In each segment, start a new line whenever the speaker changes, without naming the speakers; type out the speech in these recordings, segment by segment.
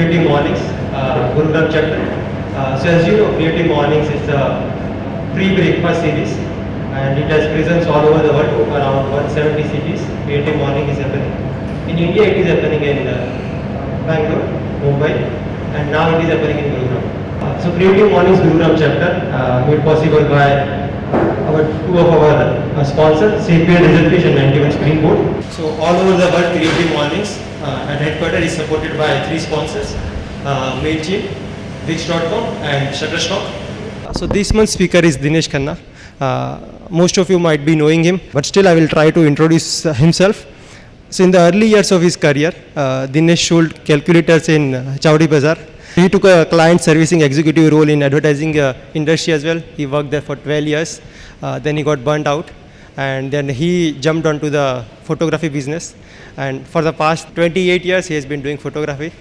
Creative Mornings, Gurugram chapter. So as you know, Creative Mornings is a pre-breakfast series and it has presence all over the world, around 170 cities. Creative Morning is happening. In India it is happening in Bangalore, Mumbai, and now it is happening in Gurugram. So Creative Mornings Gurugram chapter made possible by two of our sponsors, Sapient Reservation and 91 Springboard. So all over the world, Creative Mornings at headquarters is supported by three sponsors, MailChimp, Wix.com and Shutterstock. So this month's speaker is Dinesh Khanna. Most of you might be knowing him, but still I will try to introduce himself. So in the early years of his career, Dinesh sold calculators in Chowdi Bazaar. He took a client servicing executive role in advertising industry as well. He worked there for 12 years. Then he got burnt out. And then he jumped onto the photography business. And for the past 28 years, he has been doing photography.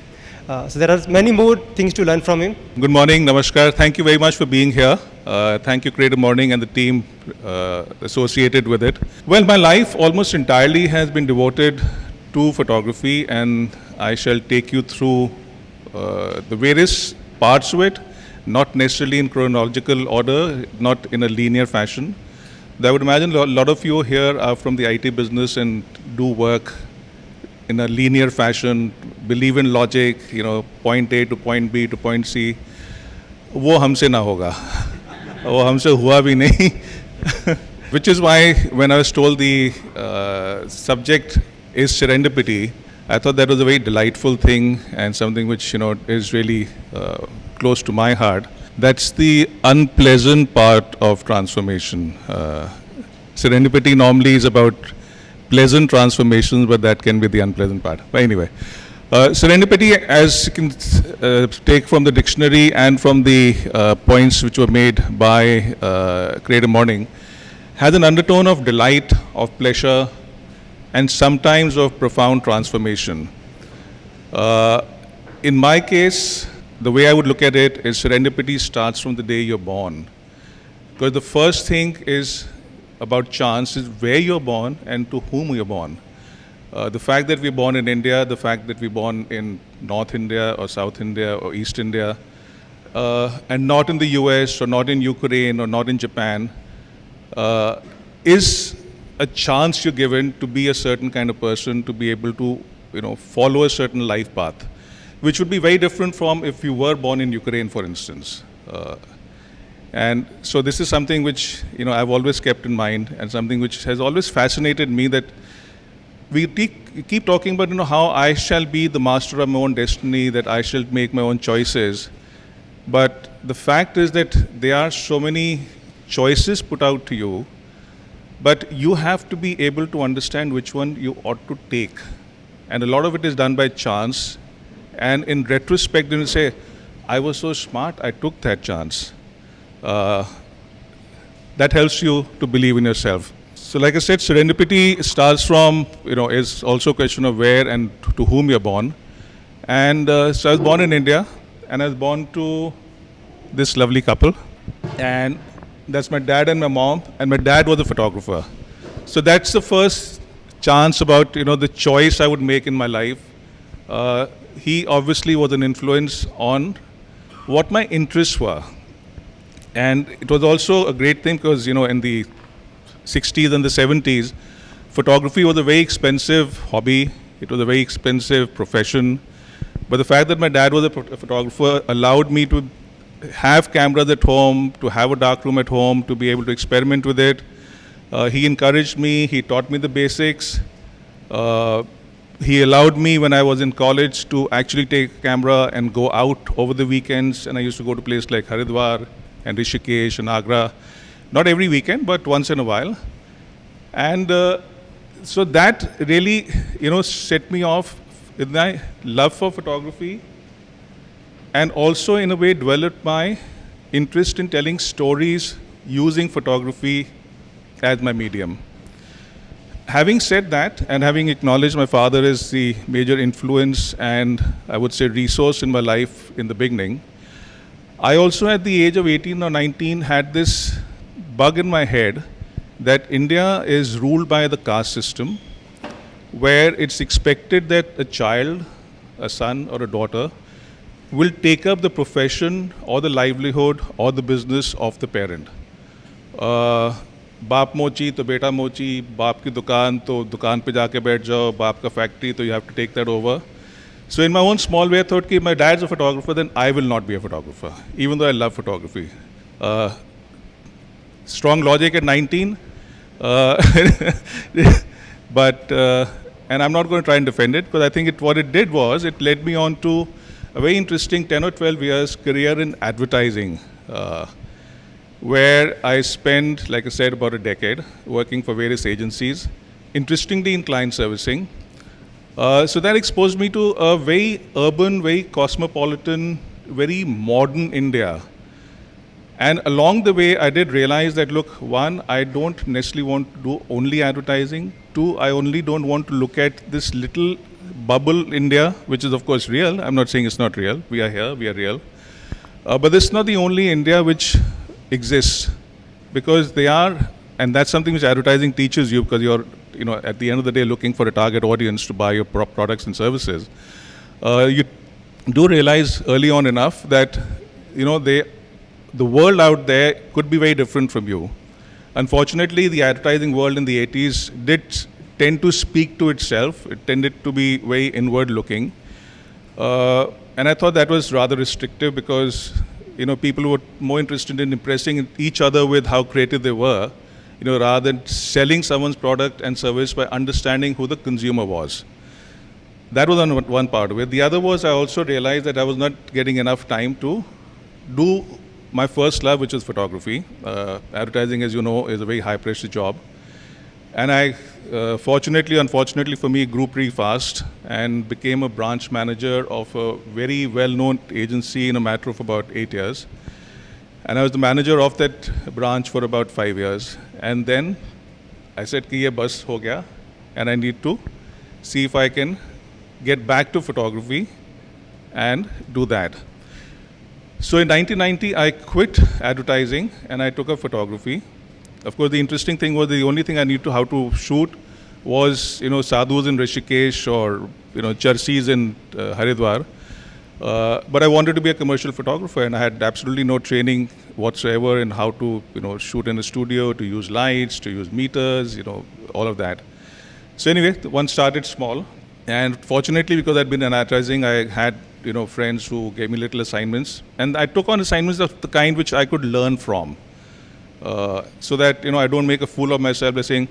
So there are many more things to learn from him.
Good morning, Namaskar. Thank you very much for being here. Thank you, Creative Morning, and the team associated with it. Well, my life almost entirely has been devoted to photography, and I shall take you through the various parts of it, not necessarily in chronological order, not in a linear fashion. I would imagine a lot of you here are from the IT business and do work in a linear fashion, believe in logic, point A to point B to point C. वो हमसे ना होगा, वो हमसे हुआ भी नहीं. Which is why when I was told the subject is serendipity, I thought that was a very delightful thing and something which is really close to my heart. That's the unpleasant part of transformation. Serendipity normally is about pleasant transformations, but that can be the unpleasant part. But anyway, serendipity, as you can take from the dictionary and from the points which were made by Creative Morning, has an undertone of delight, of pleasure, and sometimes of profound transformation. In my case, the way I would look at it is serendipity starts from the day you're born. Because the first thing is about chance, is where you're born and to whom you're born. The fact that we're born in India, the fact that we're born in North India or South India or East India, and not in the US or not in Ukraine or not in Japan, is a chance you're given to be a certain kind of person, to be able to follow a certain life path, which would be very different from if you were born in Ukraine, for instance. And so this is something which I've always kept in mind, and something which has always fascinated me, that we keep talking about how I shall be the master of my own destiny, that I shall make my own choices. But the fact is that there are so many choices put out to you, but you have to be able to understand which one you ought to take. And a lot of it is done by chance. And in retrospect, you say, I was so smart, I took that chance. That helps you to believe in yourself. So like I said, serendipity starts from, is also a question of where and to whom you're born. And so I was born in India, and I was born to this lovely couple. And that's my dad and my mom, and my dad was a photographer. So that's the first chance about, the choice I would make in my life. He obviously was an influence on what my interests were. And it was also a great thing because, in the 60s and the 70s, photography was a very expensive hobby. It was a very expensive profession. But the fact that my dad was a photographer allowed me to have cameras at home, to have a darkroom at home, to be able to experiment with it. He encouraged me, he taught me the basics. He allowed me when I was in college to actually take a camera and go out over the weekends, and I used to go to places like Haridwar and Rishikesh and Agra. Not every weekend, but once in a while. And so that really, set me off with my love for photography, and also in a way developed my interest in telling stories using photography as my medium. Having said that, and having acknowledged my father as the major influence and I would say resource in my life in the beginning, I also at the age of 18 or 19 had this bug in my head that India is ruled by the caste system, where it's expected that a child, a son or a daughter, will take up the profession or the livelihood or the business of the parent. बाप मोची तो बेटा मोची, बाप की दुकान तो दुकान पे जाके बैठ जाओ, बाप का फैक्ट्री तो you have to take that over. So in my own small way, I thought कि my dad's a photographer, then I will not be a photographer, even though I love photography. Strong logic at 19, but and I'm not going to try and defend it, because I think what it did was it led me on to a very interesting 10 or 12 years career in advertising, where I spent, like I said, about a decade working for various agencies, interestingly in client servicing. So that exposed me to a very urban, very cosmopolitan, very modern India. And along the way, I did realize that, look, one, I don't necessarily want to do only advertising. Two, I only don't want to look at this little bubble India, which is of course real. I'm not saying it's not real. We are here, we are real. But this is not the only India which exists, because they are, and that's something which advertising teaches you, because you're, at the end of the day looking for a target audience to buy your products and services. You do realize early on enough that, the world out there could be very different from you. Unfortunately, the advertising world in the 80s did tend to speak to itself. It tended to be very inward looking. And I thought that was rather restrictive, because, people were more interested in impressing each other with how creative they were, rather than selling someone's product and service by understanding who the consumer was. That was one part of it. The other was, I also realized that I was not getting enough time to do my first love, which is photography. Advertising, as you know, is a very high-pressure job. And I, unfortunately for me, grew pretty fast and became a branch manager of a very well-known agency in a matter of about 8 years. And I was the manager of that branch for about 5 years. And then I said, ki ye bas ho gaya, and I need to see if I can get back to photography and do that. So in 1990, I quit advertising and I took up photography. Of course, the interesting thing was the only thing I knew how to shoot was, sadhus in Rishikesh or, charsis in Haridwar. But I wanted to be a commercial photographer, and I had absolutely no training whatsoever in how to, shoot in a studio, to use lights, to use meters, all of that. So anyway, one started small, and fortunately, because I'd been in advertising, I had, friends who gave me little assignments, and I took on assignments of the kind which I could learn from, so that, I don't make a fool of myself by saying,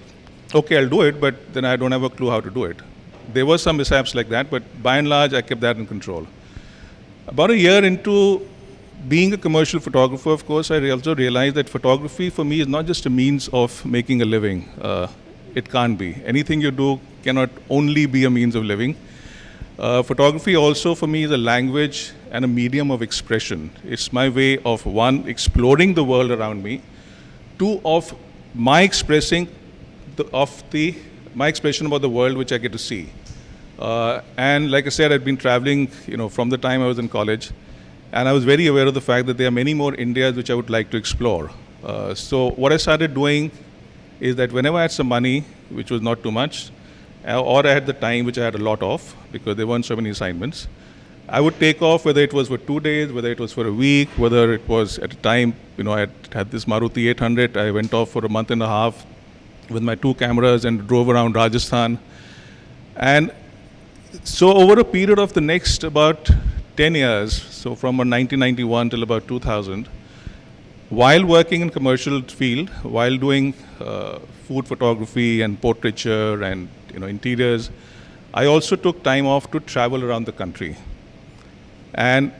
okay, I'll do it, but then I don't have a clue how to do it. There were some mishaps like that, but by and large, I kept that in control. About a year into being a commercial photographer, of course, I also realized that photography for me is not just a means of making a living. It can't be. Anything you do cannot only be a means of living. Photography also for me is a language and a medium of expression. It's my way of, one, exploring the world around me, two, of my expressing my expression about the world which I get to see. And like I said, I've been traveling, from the time I was in college, and I was very aware of the fact that there are many more Indias which I would like to explore. So what I started doing is that whenever I had some money, which was not too much, or I had the time, which I had a lot of, because there weren't so many assignments, I would take off, whether it was for 2 days, whether it was for a week, whether it was at a time, I had this Maruti 800, I went off for a month and a half with my 2 cameras and drove around Rajasthan. And so over a period of the next about 10 years, so from 1991 till about 2000, while working in commercial field, while doing food photography and portraiture and interiors, I also took time off to travel around the country. And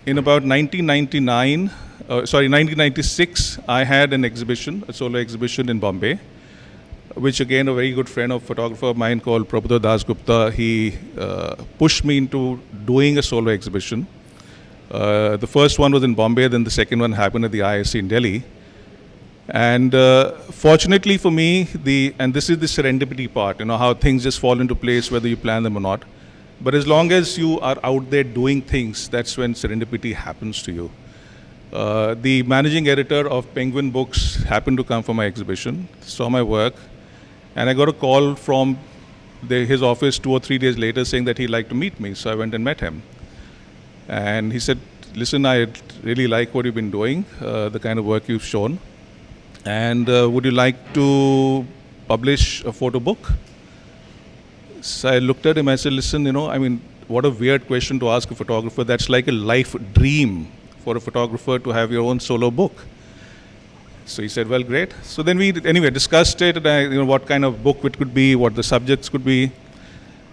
in about 1996, I had an exhibition, a solo exhibition in Bombay, which again a very good friend of photographer of mine called Prabhuda Das Gupta, he pushed me into doing a solo exhibition. The first one was in Bombay, then the second one happened at the ISC in Delhi. And fortunately for me, and this is the serendipity part, how things just fall into place whether you plan them or not. But as long as you are out there doing things, that's when serendipity happens to you. The managing editor of Penguin Books happened to come for my exhibition, saw my work, and I got a call from his office 2 or 3 days later saying that he'd like to meet me. So I went and met him. And he said, listen, I really like what you've been doing, the kind of work you've shown. And would you like to publish a photo book? So I looked at him, I said, listen, what a weird question to ask a photographer. That's like a life dream for a photographer to have your own solo book. So he said, well, great. So then we, anyway, discussed it, and what kind of book it could be, what the subjects could be.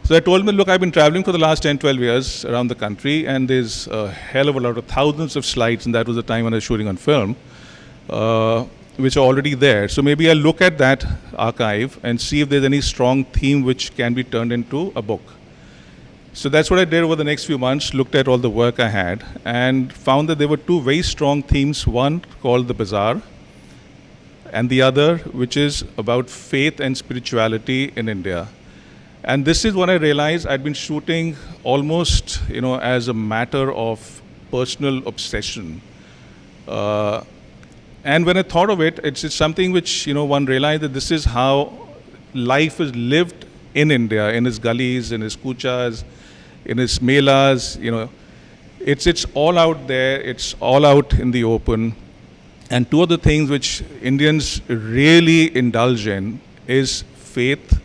So I told him, look, I've been traveling for the last 10, 12 years around the country, and there's a hell of a lot of thousands of slides, and that was the time when I was shooting on film, which are already there. So maybe I'll look at that archive and see if there's any strong theme which can be turned into a book. So that's what I did over the next few months, looked at all the work I had, and found that there were two very strong themes, one called the Bazaar, and the other, which is about faith and spirituality in India. And this is when I realized I'd been shooting almost, as a matter of personal obsession. And when I thought of it, it's something which, one realized that this is how life is lived in India, in its gullies, in its kuchas, in its melas, It's all out there, it's all out in the open. And two of the things which Indians really indulge in is faith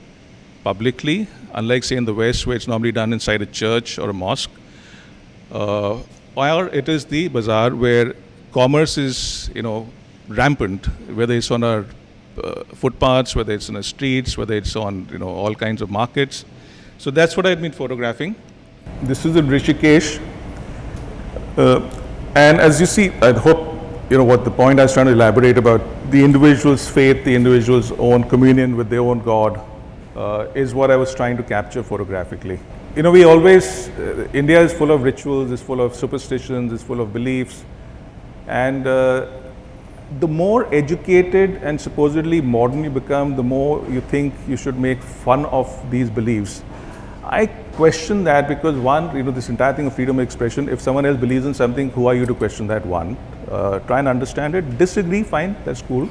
publicly, unlike, say, in the West, where it's normally done inside a church or a mosque. Or it is the bazaar, where commerce is, rampant, whether it's on our footpaths, whether it's in the streets, whether it's on, all kinds of markets. So that's what I've been photographing. This is in Rishikesh. And as you see, I hope, what the point I was trying to elaborate about, the individual's faith, the individual's own communion with their own God, is what I was trying to capture photographically. We always, India is full of rituals, is full of superstitions, is full of beliefs. And the more educated and supposedly modern you become, the more you think you should make fun of these beliefs. I question that because one, this entire thing of freedom of expression, if someone else believes in something, who are you to question that? One, try and understand it. Disagree, fine, that's cool.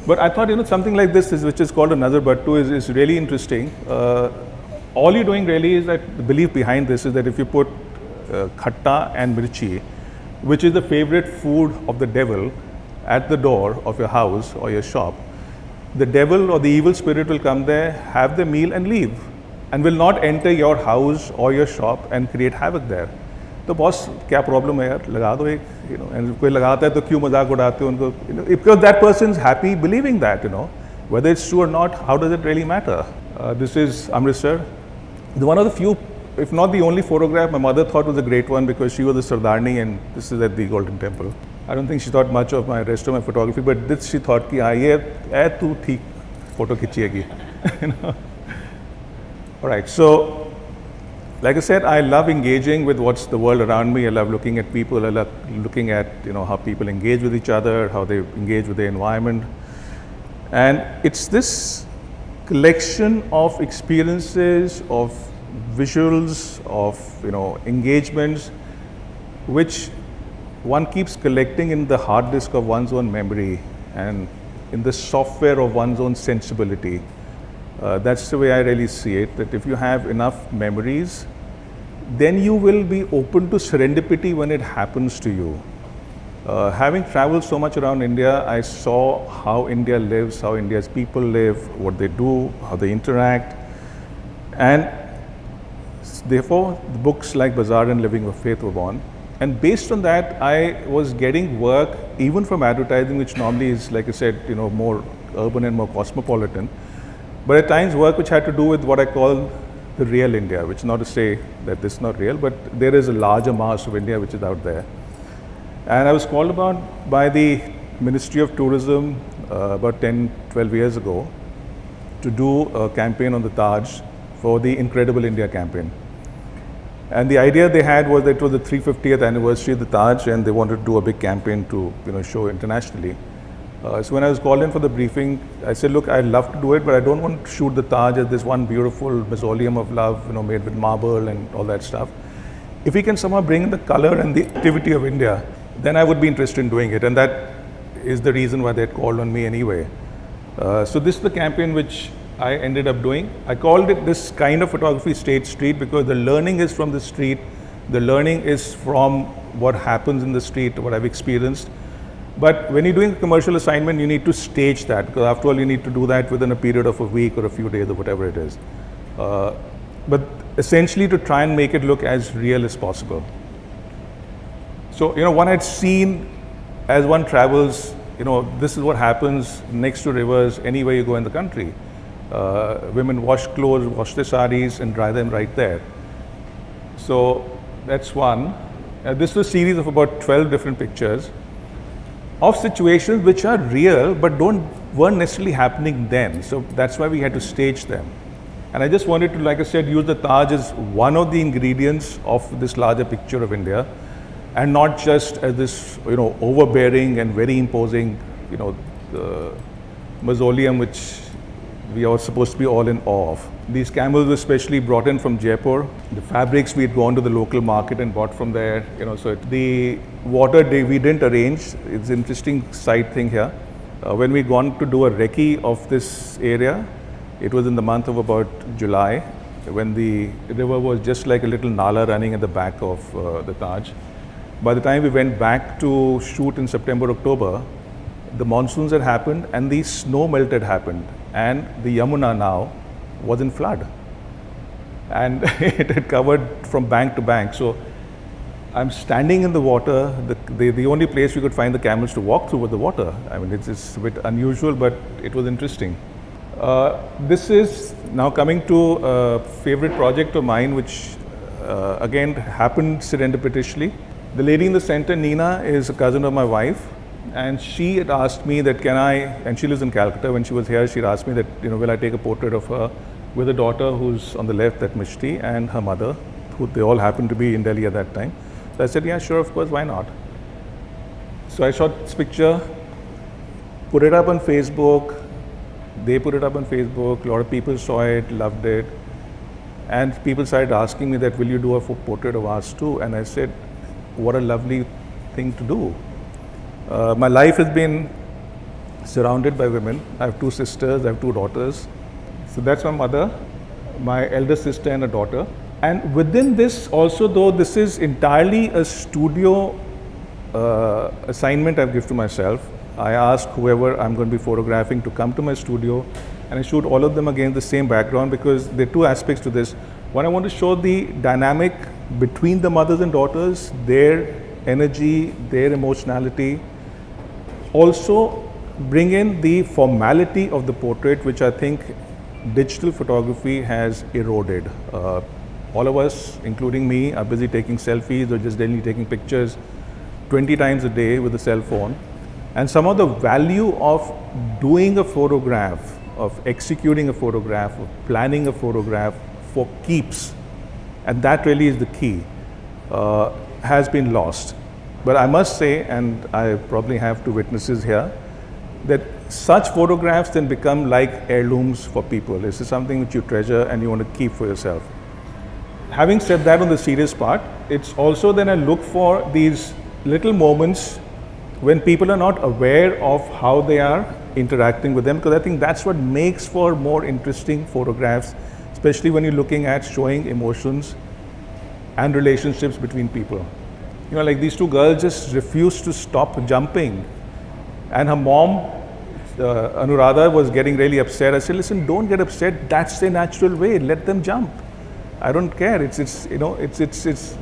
But I thought, something like this, which is called a nazar battu, is really interesting. All you're doing really is that the belief behind this is that if you put khatta and mirchi, which is the favorite food of the devil, at the door of your house or your shop, the devil or the evil spirit will come there, have the meal and leave, and will not enter your house or your shop and create havoc there. तो boss क्या problem है यार, लगा दो एक, and कोई लगाता है तो क्यों मजाक उड़ाते हो उनको, because that person is happy believing that, whether it's true or not, how does it really matter? This is Amritsar, one of the few, if not the only photograph my mother thought was a great one, because she was a Sardarni, and this is at the Golden Temple. I don't think she thought much of my rest of my photography, but this she thought कि हाँ ये तू ठीक photo खींचेगी. All right, so like I said, I love engaging with what's the world around me. I love looking at people. I love looking at how people engage with each other, how they engage with the environment, and it's this collection of experiences, of visuals, of engagements, which one keeps collecting in the hard disk of one's own memory and in the software of one's own sensibility. That's the way I really see it, that if you have enough memories, then you will be open to serendipity when it happens to you. Having traveled so much around India, I saw how India lives, how India's people live, what they do, how they interact. And therefore, the books like Bazaar and Living with Faith were born. And based on that, I was getting work even from advertising, which normally is, like I said, more urban and more cosmopolitan. But at times work which had to do with what I call the real India, which is not to say that this is not real, but there is a larger mass of India which is out there. And I was called upon by the Ministry of Tourism about 10, 12 years ago to do a campaign on the Taj for the Incredible India campaign. And the idea they had was that it was the 350th anniversary of the Taj, and they wanted to do a big campaign to show internationally. So when I was called in for the briefing, I said, look, I'd love to do it, but I don't want to shoot the Taj as this one beautiful mausoleum of love, made with marble and all that stuff. If we can somehow bring in the color and the activity of India, then I would be interested in doing it. And that is the reason why they had called on me anyway. So this is the campaign which I ended up doing. I called it this kind of photography, State Street, because the learning is from the street, The learning is from what happens in the street, what I've experienced. But when you're doing a commercial assignment, you need to stage that, because after all, you need to do that within a period of a week or a few days or whatever it is. But essentially to try and make it look as real as possible. So, one had seen as one travels, this is what happens next to rivers anywhere you go in the country. Women wash clothes, wash their saris and dry them right there. So that's one. This was a series of about 12 different pictures of situations which are real but weren't necessarily happening then. So that's why we had to stage them. And I just wanted to, like I said, use the Taj as one of the ingredients of this larger picture of India, and not just as this, overbearing and very imposing, mausoleum which we are supposed to be all in awe of. These camels were specially brought in from Jaipur. The fabrics we had gone to the local market and bought from there. So the water we didn't arrange. It's an interesting side thing here. When we gone to do a recce of this area, it was in the month of about July, when the river was just like a little nala running at the back of the Taj. By the time we went back to shoot in September, October, the monsoons had happened and the snow melt had happened, and the Yamuna now was in flood, and it had covered from bank to bank. So I'm standing in the water. The only place we could find the camels to walk through was the water. I mean, it's a bit unusual, but it was interesting. This is now coming to a favorite project of mine, which again happened serendipitously. The lady in the center, Nina, is a cousin of my wife, and she had asked me that and she lives in Calcutta. When she was here, she asked me that, will I take a portrait of her with a daughter who's on the left, that Mishti, and her mother, who they all happened to be in Delhi at that time. So I said, yeah, sure, of course, why not? So I shot this picture, put it up on Facebook. They put it up on Facebook. A lot of people saw it, loved it, and people started asking me that, will you do a portrait of ours too? And I said, what a lovely thing to do. My life has been surrounded by women. I have 2 sisters, I have 2 daughters. So that's my mother, my elder sister and a daughter. And within this also, though this is entirely a studio assignment I've given to myself, I asked whoever I'm going to be photographing to come to my studio, and I shoot all of them against the same background, because there are 2 aspects to this. One, I want to show the dynamic between the mothers and daughters, their energy, their emotionality. Also bring in the formality of the portrait, which I think digital photography has eroded. All of us, including me, are busy taking selfies or just daily taking pictures 20 times a day with a cell phone. And some of the value of doing a photograph, of executing a photograph, of planning a photograph for keeps, and that really is the key, has been lost. But I must say, and I probably have 2 witnesses here, that such photographs then become like heirlooms for people. This is something which you treasure and you want to keep for yourself. Having said that, on the serious part, it's also then I look for these little moments when people are not aware of how they are interacting with them, because I think that's what makes for more interesting photographs, especially when you're looking at showing emotions and relationships between people. Like these 2 girls just refused to stop jumping, and her mom, Anuradha, was getting really upset. I said, listen, don't get upset. That's their natural way. Let them jump. I don't care. It's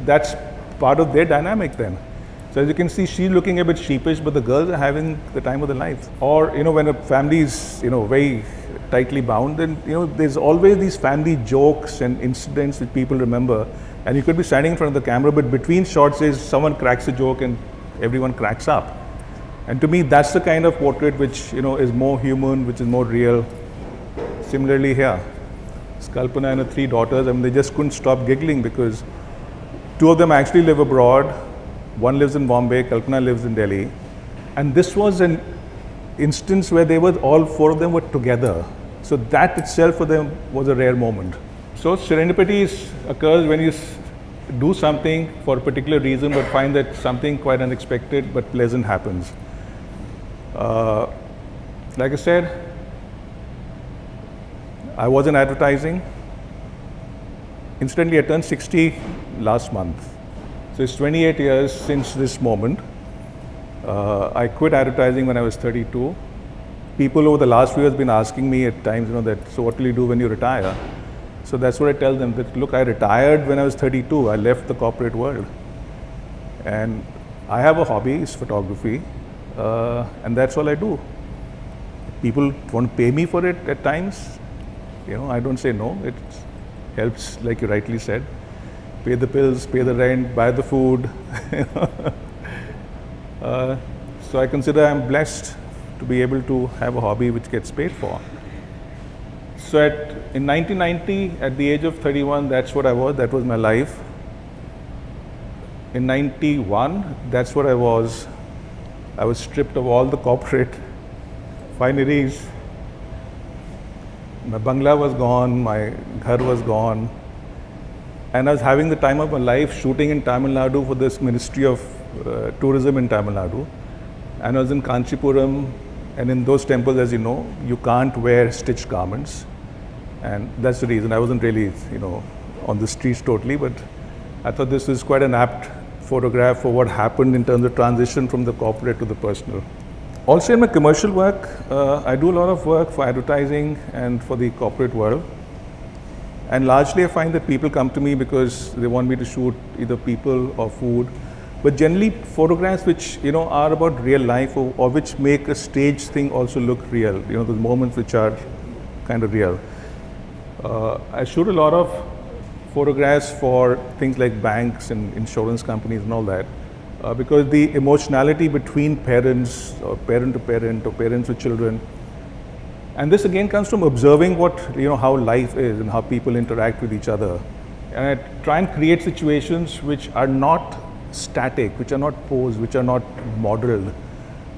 that's part of their dynamic then. So as you can see, she's looking a bit sheepish, but the girls are having the time of their lives. Or, when a family is, very tightly bound, then, there's always these family jokes and incidents that people remember. And you could be standing in front of the camera, but between shots is someone cracks a joke and everyone cracks up. And to me, that's the kind of portrait which, is more human, which is more real. Similarly here, Kalpana and her 3 daughters, they just couldn't stop giggling, because 2 of them actually live abroad. One lives in Bombay, Kalpana lives in Delhi. And this was an instance where all 4 of them were together. So that itself for them was a rare moment. So serendipity occurs when you do something for a particular reason, but find that something quite unexpected but pleasant happens. Like I said, I was in advertising. Incidentally, I turned 60 last month. So it's 28 years since this moment. I quit advertising when I was 32. People over the last few years have been asking me at times, so what will you do when you retire? So that's what I tell them, that look, I retired when I was 32. I left the corporate world. And I have a hobby, it's photography, and that's all I do. People want to pay me for it at times. I don't say no. It helps, like you rightly said. Pay the bills, pay the rent, buy the food. So I consider I'm blessed to be able to have a hobby which gets paid for. So in 1990, at the age of 31, that's what I was. That was my life. In 91, that's what I was. I was stripped of all the corporate fineries. My bangla was gone, my ghar was gone. And I was having the time of my life shooting in Tamil Nadu for this Ministry of Tourism in Tamil Nadu. And I was in Kanchipuram, and in those temples, as you know, you can't wear stitched garments. And that's the reason. I wasn't really, on the streets totally, but I thought this was quite an apt photograph for what happened in terms of transition from the corporate to the personal. Also in my commercial work, I do a lot of work for advertising and for the corporate world. And largely I find that people come to me because they want me to shoot either people or food, but generally photographs which are about real life or which make a stage thing also look real, the moments which are kind of real. I shoot a lot of photographs for things like banks and insurance companies and all that, because the emotionality between parents or parent to parent or parents with children, and this again comes from observing how life is and how people interact with each other. And I try and create situations which are not static, which are not posed, which are not modeled.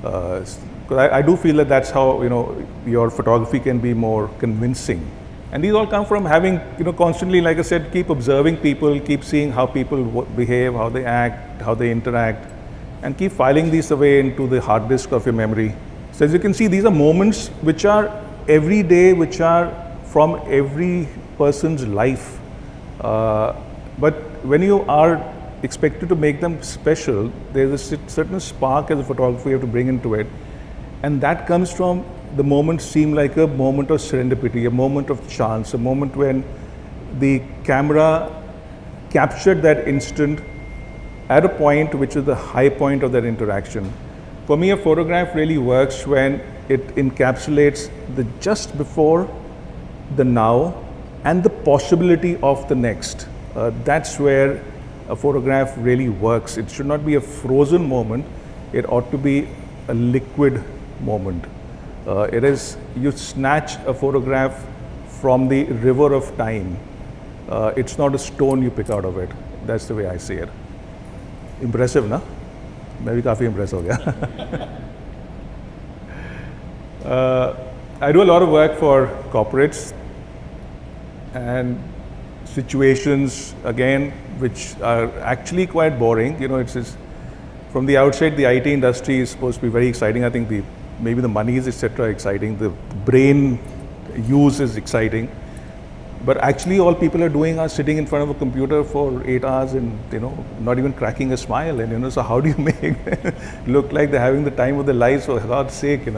Because I do feel that that's how your photography can be more convincing. And these all come from having, constantly, like I said, keep observing people, keep seeing how people behave, how they act, how they interact, and keep filing these away into the hard disk of your memory. So as you can see, these are moments which are every day, which are from every person's life. But when you are expected to make them special, there's a certain spark as a photographer you have to bring into it. And that comes from the moments seem like a moment of serendipity, a moment of chance, a moment when the camera captured that instant at a point which is the high point of that interaction. For me, a photograph really works when it encapsulates the just before, the now, and the possibility of the next. That's where a photograph really works. It should not be a frozen moment. It ought to be a liquid moment. It is, you snatch a photograph from the river of time. It's not a stone you pick out of it. That's the way I see it. Impressive, na? मैं भी काफ़ी impressed हो गया. I do a lot of work for corporates and situations, again, which are actually quite boring. It's just, from the outside, the IT industry is supposed to be very exciting. I think maybe the monies, etc., are exciting. The brain use is exciting. But actually, all people are doing are sitting in front of a computer for 8 hours and, not even cracking a smile. And, so how do you make them look like they're having the time of their lives, for God's sake,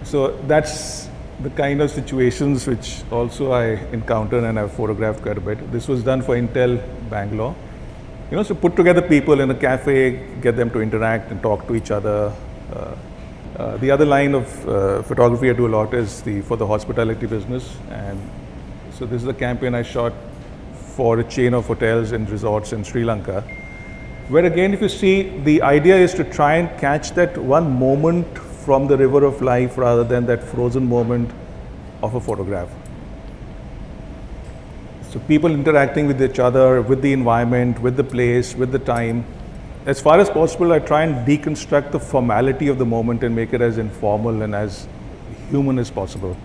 So that's the kind of situations which also I encounter and I've photographed quite a bit. This was done for Intel Bangalore. So put together people in a cafe, get them to interact and talk to each other. The other line of photography I do a lot is for the hospitality business. And so this is a campaign I shot for a chain of hotels and resorts in Sri Lanka, where again, if you see, the idea is to try and catch that one moment from the river of life rather than that frozen moment of a photograph. So people interacting with each other, with the environment, with the place, with the time. As far as possible, I try and deconstruct the formality of the moment and make it as informal and as human as possible.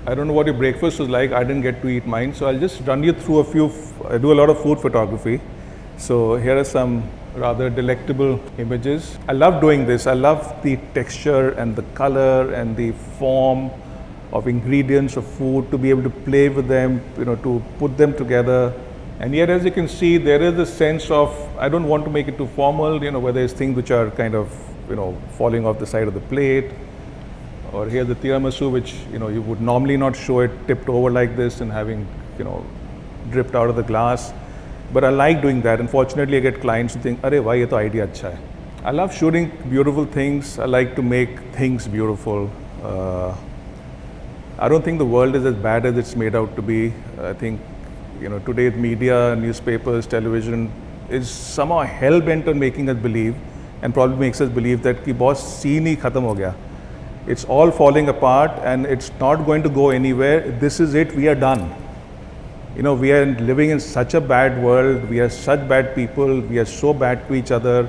I don't know what your breakfast was like. I didn't get to eat mine, so I'll just run you through a few. I do a lot of food photography. So here are some rather delectable images. I love doing this. I love the texture and the color and the form of ingredients of food, to be able to play with them, to put them together. And yet, as you can see, there is a sense of I don't want to make it too formal, where there's things which are kind of, falling off the side of the plate. Or here the tiramisu, which, you would normally not show it tipped over like this and having, dripped out of the glass. But I like doing that. Unfortunately, I get clients who think, "Arey, why ye to idea acha hai." I love shooting beautiful things. I like to make things beautiful. I don't think the world is as bad as it's made out to be. I think, today's media, newspapers, television is somehow hell-bent on making us believe, and probably makes us believe that ki boss scene hi khatam ho gaya. It's all falling apart and it's not going to go anywhere. This is it, we are done. We are living in such a bad world, we are such bad people, we are so bad to each other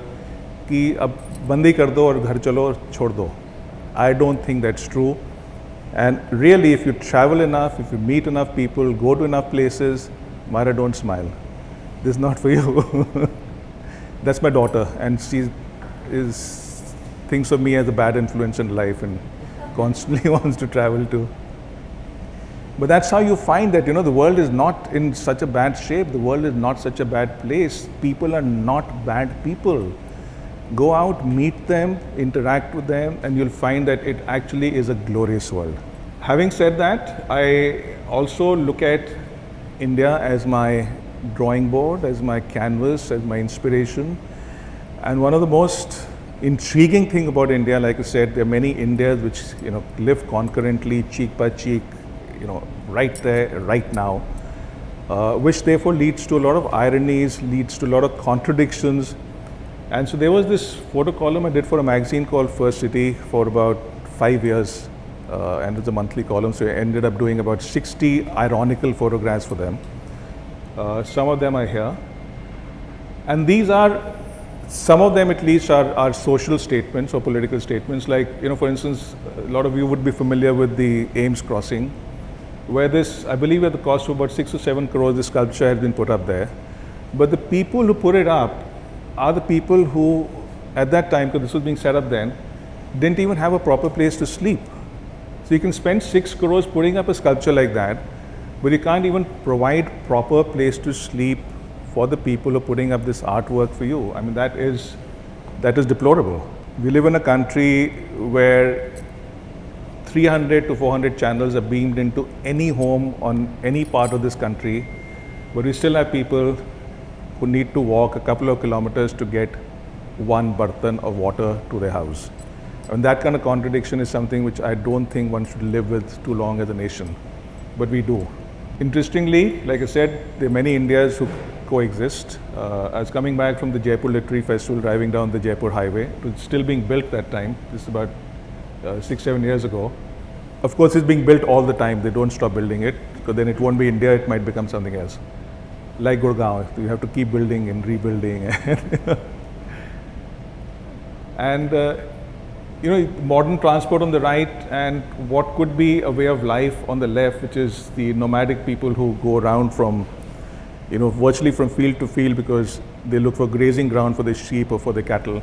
कि अब बंदी कर दो और घर चलो और छोड़ दो. I don't think that's true. And really, if you travel enough, if you meet enough people, go to enough places, Mara, don't smile. This is not for you. That's my daughter, and she thinks of me as a bad influence in life and constantly wants to travel too. But that's how you find that, the world is not in such a bad shape. The world is not such a bad place. People are not bad people. Go out, meet them, interact with them, and you'll find that it actually is a glorious world. Having said that, I also look at India as my drawing board, as my canvas, as my inspiration. And one of the most intriguing thing about India, like I said, there are many Indias which, live concurrently, cheek by cheek, right there, right now, which therefore leads to a lot of ironies, leads to a lot of contradictions. And so there was this photo column I did for a magazine called First City for about 5 years, and it's a monthly column, so I ended up doing about 60 ironical photographs for them. Some of them are here. And these are, some of them at least are social statements or political statements. Like, for instance, a lot of you would be familiar with the Ames crossing, where this, I believe at the cost of about 6 or 7 crores, the sculpture has been put up there. But the people who put it up are the people who, at that time, because this was being set up then, didn't even have a proper place to sleep. So you can spend 6 crores putting up a sculpture like that, but you can't even provide proper place to sleep for the people who are putting up this artwork for you. I mean, that is deplorable. We live in a country where 300 to 400 channels are beamed into any home on any part of this country, but we still have people who need to walk a couple of kilometers to get one bartan of water to their house. And that kind of contradiction is something which I don't think one should live with too long as a nation, but we do. Interestingly, like I said, there are many Indias who coexist. I was coming back from the Jaipur Literary Festival, driving down the Jaipur highway. It was still being built that time, just about 6-7 years ago. Of course, it's being built all the time. They don't stop building it, because then it won't be India, it might become something else. Like Gurgaon, you have to keep building and rebuilding. And modern transport on the right, and what could be a way of life on the left, which is the nomadic people who go around from, virtually from field to field, because they look for grazing ground for their sheep or for their cattle.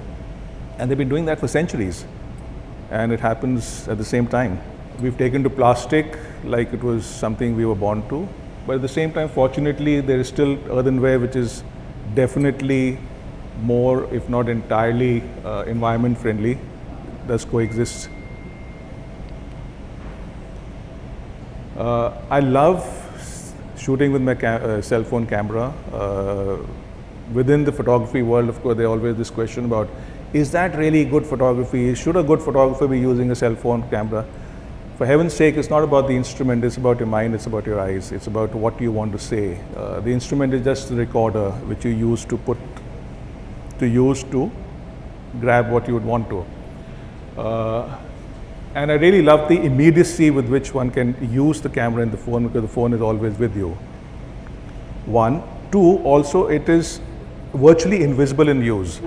And they've been doing that for centuries. And it happens at the same time. We've taken to plastic like it was something we were born to. But at the same time, fortunately, there is still earthenware, which is definitely more, if not entirely, environment friendly. Does coexist. I love shooting with my cell phone camera. Within the photography world, of course, there's always this question about, is that really good photography? Should a good photographer be using a cell phone camera? For heaven's sake, it's not about the instrument, it's about your mind, it's about your eyes, it's about what you want to say. The instrument is just the recorder which you use to grab what you would want to. And I really love the immediacy with which one can use the camera in the phone, because the phone is always with you. One. Two, also it is virtually invisible in use.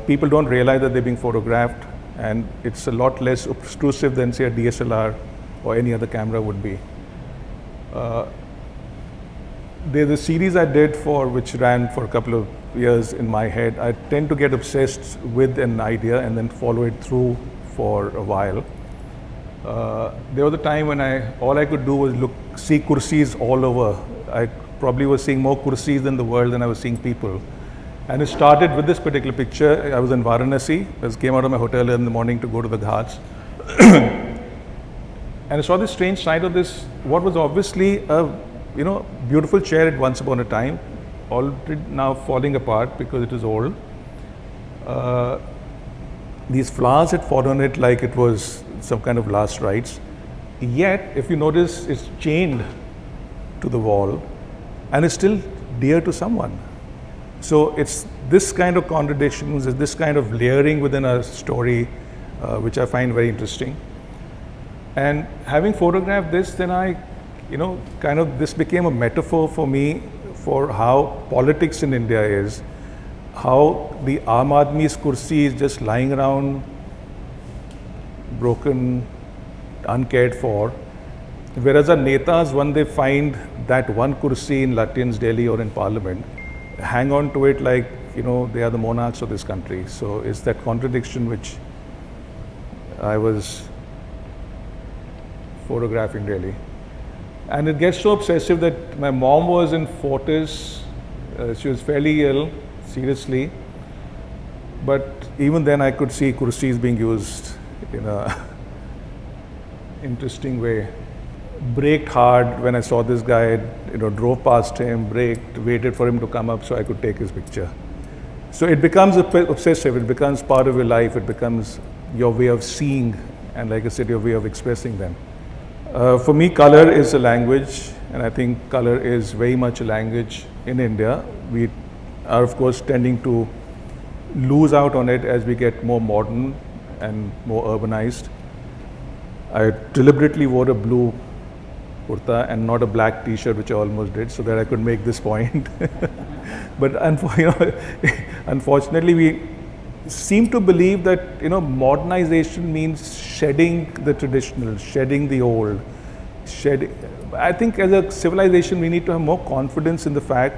People don't realize that they're being photographed, and it's a lot less obtrusive than, say, a DSLR or any other camera would be. There's a series I did which ran for a couple of years in my head. I tend to get obsessed with an idea and then follow it through for a while. There was a time when all I could do was see kursis all over. I probably was seeing more kursis in the world than I was seeing people. And it started with this particular picture. I was in Varanasi. I came out of my hotel in the morning to go to the Ghats. And I saw this strange sight of this, what was obviously a beautiful chair at once upon a time, already now falling apart because it is old. These flowers had fallen on it like it was some kind of last rites. Yet, if you notice, it's chained to the wall and is still dear to someone. So it's this kind of contradictions, it's this kind of layering within a story, which I find very interesting. And having photographed this, then I, this became a metaphor for me for how politics in India is, how the Aam Aadmi's kursi is just lying around, broken, uncared for, whereas our netas, when they find that one kursi in Lutyens, Delhi or in Parliament, hang on to it like, they are the monarchs of this country. So it's that contradiction which I was photographing really. And it gets so obsessive that my mom was in Fortis. She was fairly ill, seriously. But even then I could see kursis being used in a interesting way. Braked hard when I saw this guy, drove past him, braked, waited for him to come up so I could take his picture. So it becomes obsessive, it becomes part of your life, it becomes your way of seeing, and like I said, your way of expressing them. For me, color is a language, and I think color is very much a language in India. We are, of course, tending to lose out on it as we get more modern and more urbanized. I deliberately wore a blue kurta and not a black t-shirt, which I almost did, so that I could make this point. But unfortunately, we seem to believe that modernization means shedding the traditional, shedding the old. I think as a civilization, we need to have more confidence in the fact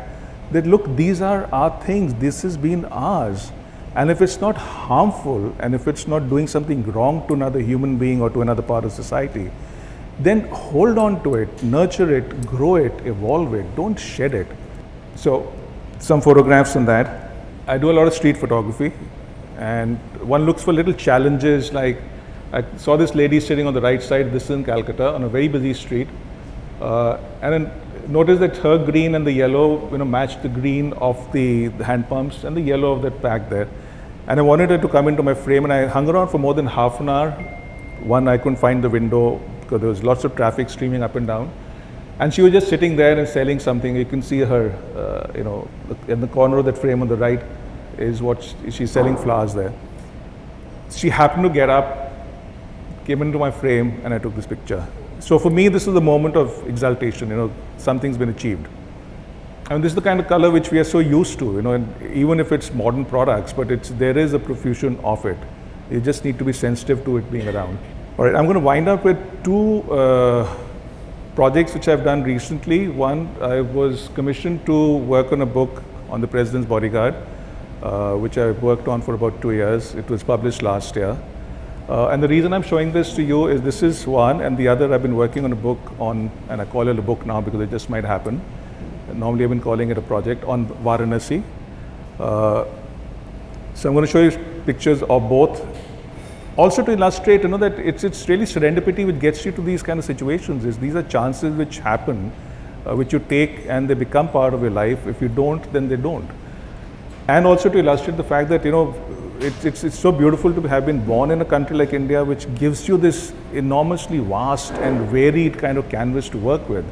that look, these are our things. This has been ours. And if it's not harmful, and if it's not doing something wrong to another human being or to another part of society, then hold on to it, nurture it, grow it, evolve it, don't shed it. So some photographs on that. I do a lot of street photography, and one looks for little challenges, like I saw this lady sitting on the right side, this is in Calcutta, on a very busy street, and then notice that her green and the yellow matched the green of the hand pumps and the yellow of that pack there. And I wanted her to come into my frame, and I hung around for more than half an hour. One, I couldn't find the window because there was lots of traffic streaming up and down. And she was just sitting there and selling something. You can see her, in the corner of that frame on the right is what she's selling flowers there. She happened to get up, came into my frame, and I took this picture. So for me, this is a moment of exaltation, something's been achieved. And this is the kind of color which we are so used to, and even if it's modern products, but there is a profusion of it. You just need to be sensitive to it being around. All right, I'm going to wind up with two projects which I've done recently. One, I was commissioned to work on a book on the President's Bodyguard, which I worked on for about 2 years. It was published last year. And the reason I'm showing this to you is this is one, and the other I've been working on a book on, and I call it a book now because it just might happen. Normally I've been calling it a project on Varanasi. So I'm going to show you pictures of both. Also to illustrate, that it's really serendipity which gets you to these kind of situations. These are chances which happen, which you take and they become part of your life. If you don't, then they don't. And also to illustrate the fact that, it's so beautiful to have been born in a country like India, which gives you this enormously vast and varied kind of canvas to work with.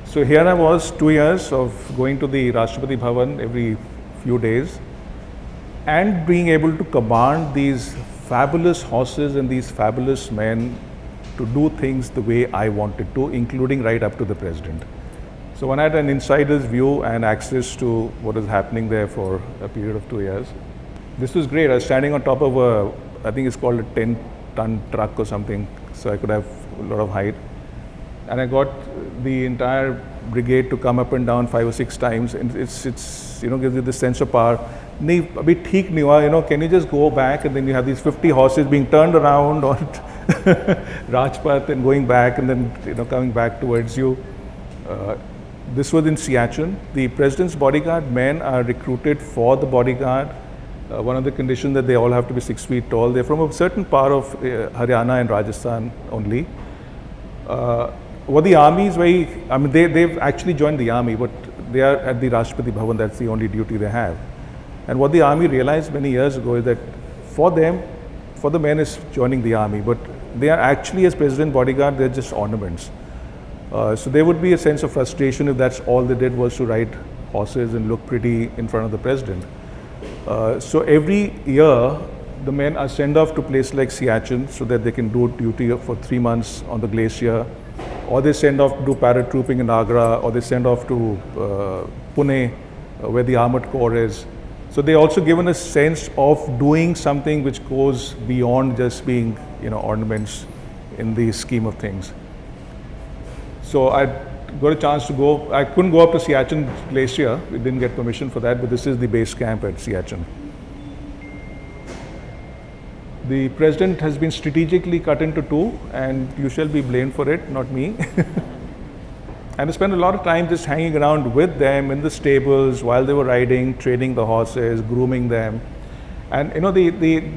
So here I was, 2 years of going to the Rashtrapati Bhavan every few days and being able to command these fabulous horses and these fabulous men to do things the way I wanted to, including right up to the president. So when I had an insider's view and access to what is happening there for a period of 2 years, this was great. I was standing on top of I think it's called a 10-ton truck or something, so I could have a lot of height. And I got the entire brigade to come up and down 5 or 6 times, and it's gives you this sense of power. Nahi, abhi theek nahi hua, can you just go back? And then you have these 50 horses being turned around on Rajpath and going back, and then coming back towards you. This was in Siachen. The president's bodyguard men are recruited for the bodyguard. One of the conditions that they all have to be 6 feet tall. They're from a certain part of Haryana and Rajasthan only. What the army is very, I mean, they've actually joined the army, but they are at the Rashtrapati Bhavan, that's the only duty they have. And what the army realized many years ago is that for them, for the men is joining the army, but they are actually, as president bodyguard, they're just ornaments. So there would be a sense of frustration if that's all they did was to ride horses and look pretty in front of the president. So every year, the men are sent off to places like Siachen so that they can do duty for 3 months on the glacier, or they send off to do paratrooping in Agra, or they send off to Pune, where the armored corps is. So they also given a sense of doing something which goes beyond just being, ornaments in the scheme of things. So I got a chance to go. I couldn't go up to Siachen Glacier. We didn't get permission for that, but this is the base camp at Siachen. The president has been strategically cut into two, and you shall be blamed for it, not me. And I spent a lot of time just hanging around with them in the stables while they were riding, training the horses, grooming them. And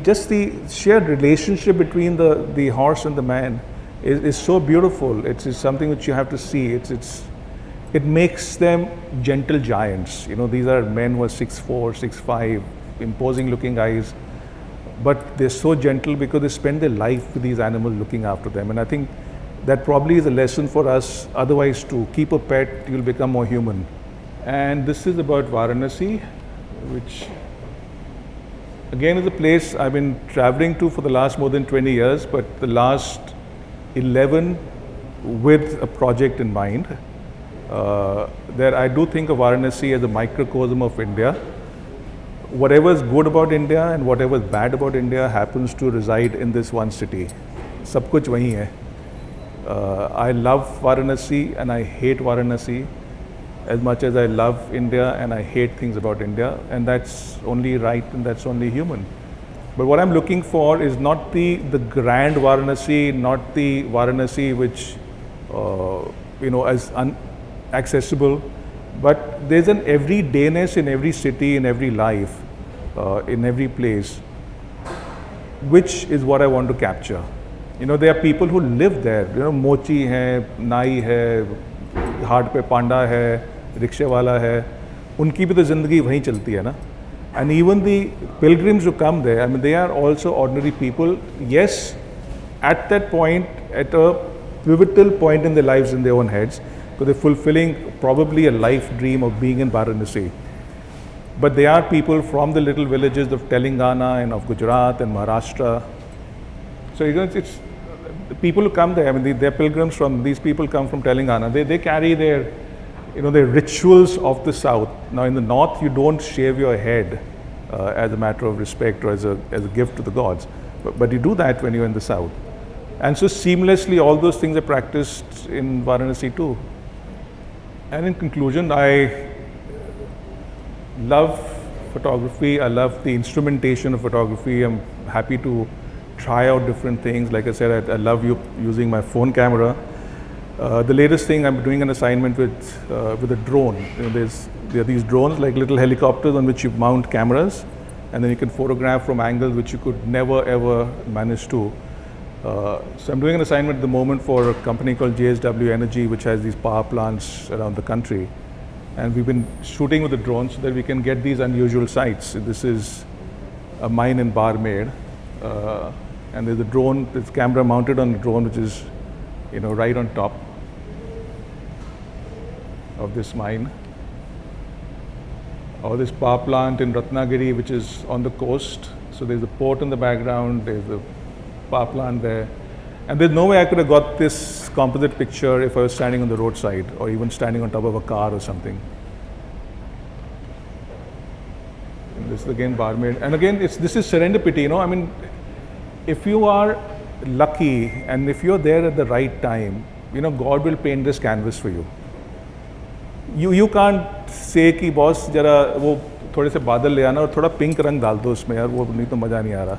just the shared relationship between the horse and the man is so beautiful. It's something which you have to see. It makes them gentle giants. These are men who are 6'4", 6'5", imposing looking guys. But they're so gentle because they spend their life with these animals looking after them. And I think that probably is a lesson for us otherwise to keep a pet, you'll become more human. And this is about Varanasi, which again is a place I've been traveling to for the last more than 20 years, but the last 11 with a project in mind. That I do think of Varanasi as a microcosm of India. Whatever is good about India and whatever is bad about India happens to reside in this one city. Sab kuch wahi hai. I love Varanasi and I hate Varanasi as much as I love India and I hate things about India, and that's only right and that's only human. But what I'm looking for is not the grand Varanasi, not the Varanasi which is inaccessible, but there's an everydayness in every city, in every life, in every place, which is what I want to capture. There are people who live there. Mochi hai, nai hai, haat pe panda hai, rickshaw wala hai. Unki bhi to zindagi wahi chalti hai na. And even the pilgrims who come there, I mean, they are also ordinary people. Yes, at that point, at a pivotal point in their lives, in their own heads, because they're fulfilling probably a life dream of being in Varanasi. But they are people from the little villages of Telangana and of Gujarat and Maharashtra. So it's people who come there. I mean, they're pilgrims from. These people come from Telangana. They carry their, their rituals of the south. Now in the north, you don't shave your head as a matter of respect or as a gift to the gods, but you do that when you're in the south. And so seamlessly, all those things are practiced in Varanasi too. And in conclusion, I love photography. I love the instrumentation of photography. I'm happy to try out different things. Like I said, I love using my phone camera. The latest thing, I'm doing an assignment with a drone. There are these drones like little helicopters on which you mount cameras, and then you can photograph from angles which you could never ever manage to. So I'm doing an assignment at the moment for a company called JSW Energy, which has these power plants around the country. And we've been shooting with the drone so that we can get these unusual sights. This is a mine in Barmer. And there's a drone, this camera mounted on the drone, which is, right on top of this mine. Or this power plant in Ratnagiri, which is on the coast. So there's a port in the background, there's a power plant there. And there's no way I could have got this composite picture if I was standing on the roadside or even standing on top of a car or something. And this is again Barmaid. And again, this is serendipity, I mean, if you are lucky and if you're there at the right time, God will paint this canvas for you. You can't say कि boss जरा वो थोड़े से बादल ले आना और थोड़ा पिंक रंग डाल दो उसमें यार, वो नहीं तो मज़ा नहीं आ रहा.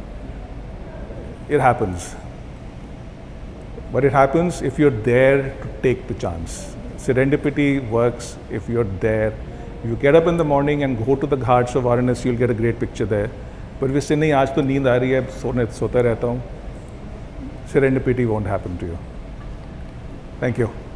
It happens. But it happens if you're there to take the chance. Serendipity works if you're there. You get up in the morning and go to the ghats of Ironies, you'll get a great picture there. But if you say, नहीं आज तो नींद आ रही है, सोता रहता हूँ, serendipity won't happen to you. Thank you.